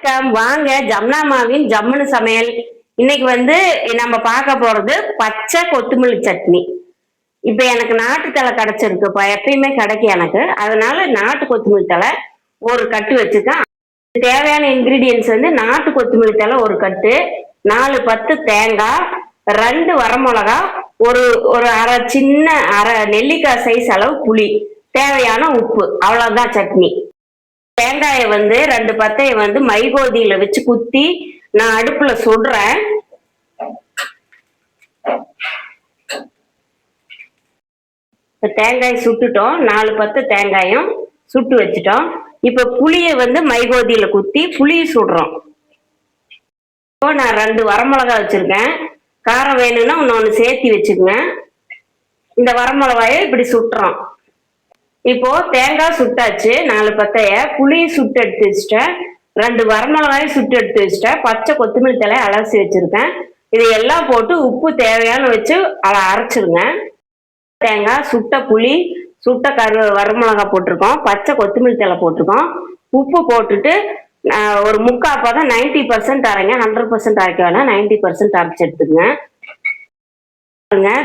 வணக்கம். வாங்க ஜம்னாமாவின் ஜம்முனு சமையல். இன்னைக்கு வந்து நம்ம பார்க்க போறது பச்சை கொத்தமல்லி சட்னி. இப்ப எனக்கு நாட்டு தலை கிடைச்சிருக்குப்பா, எப்பயுமே கிடைக்கும் எனக்கு. அதனால நாட்டு கொத்தமல்லி தலை ஒரு கட்டு வச்சுக்கேன். தேவையான இன்கிரீடியன்ஸ் வந்து நாட்டு கொத்தமல்லி தலை ஒரு கட்டு, 4-10 தேங்காய், 2 வரமிளகா, ஒரு ஒரு அரை நெல்லிக்காய் சைஸ் அளவு புளி, தேவையான உப்பு, அவ்வளவுதான் சட்னி. தேங்காயை வந்து 2 பத்தையை வந்து மைகோதியில வச்சு குத்தி நான் அடுப்புல சுடுறேன். தேங்காய் சுட்டுட்டோம், 4 பத்து தேங்காயும் சுட்டு வச்சுட்டோம். இப்ப புளியை வந்து மைகோதியில குத்தி புளியை சுடுறோம். இப்போ நான் 2 வரமிளகா வச்சிருக்கேன். காரம் வேணும்னா இன்னொன்னு சேர்த்தி வச்சுக்கோங்க. இந்த வரமிளகாயை இப்படி சுட்டுறோம். இப்போ தேங்காய் சுட்டாச்சு, 4 பத்தைய, புளி சுட்டு எடுத்து வச்சுட்டேன், 2 வரமிளகாயும் சுட்டு எடுத்து வச்சுட்டேன், பச்சை கொத்தமல்லி தலை அலசி வச்சிருக்கேன். இது எல்லாம் போட்டு உப்பு தேவையான வச்சு அரைச்சிருங்க. தேங்காய், சுட்ட புளி, சுட்ட வரமிளகா போட்டிருக்கோம், பச்சை கொத்தமல்லி தலை போட்டிருக்கோம், உப்பு போட்டுட்டு ஒரு 3/4 பதம் 90% அரைங்க, 100% அரைக்க வேணாம், 90% அரைச்சி எடுத்துங்க.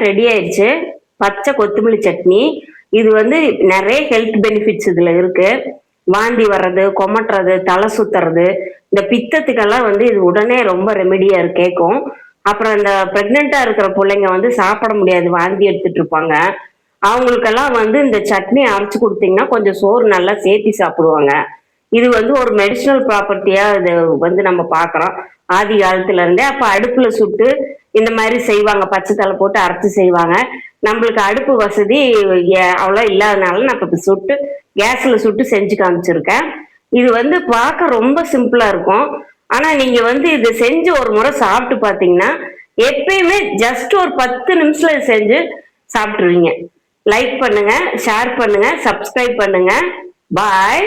ரெடி ஆயிடுச்சு பச்சை கொத்தமல்லி சட்னி. இது வந்து நிறைய ஹெல்த் பெனிஃபிட்ஸ் இதுல இருக்கு. வாந்தி வர்றது, கொமட்டுறது, தலை சுத்துறது, இந்த பித்தத்துக்கெல்லாம் வந்து இது உடனே ரொம்ப ரெமெடியா கேட்கும். அப்புறம் இந்த பிரெக்னெண்டா இருக்கிற பிள்ளைங்க வந்து சாப்பிட முடியாது, வாந்தி எடுத்துட்டு இருப்பாங்க, அவங்களுக்கெல்லாம் வந்து இந்த சட்னி அரைச்சு கொடுத்தீங்கன்னா கொஞ்சம் சோறு நல்லா சேர்த்தி சாப்பிடுவாங்க. இது வந்து ஒரு மெடிசினல் ப்ராப்பர்ட்டியா இது வந்து நம்ம பாக்குறோம் ஆதி காலத்துல இருந்தே. அப்ப அடுப்புல சுட்டு இந்த மாதிரி செய்வாங்க, பச்சை தலை போட்டு அரைச்சு செய்வாங்க. நம்மளுக்கு அடுப்பு வசதி அவ்வளோ இல்லாதனால நான் இப்போ சுட்டு கேஸ்ல சுட்டு செஞ்சு காமிச்சிருக்கேன். இது வந்து பார்க்க ரொம்ப சிம்பிளா இருக்கும். ஆனா நீங்க வந்து இது செஞ்சு ஒரு முறை சாப்பிட்டு பார்த்தீங்கன்னா எப்பயுமே ஜஸ்ட் ஒரு 10 நிமிஷத்துல செஞ்சு சாப்பிட்டுருவீங்க. லைக் பண்ணுங்க, ஷேர் பண்ணுங்க, சப்ஸ்கிரைப் பண்ணுங்க. பாய்.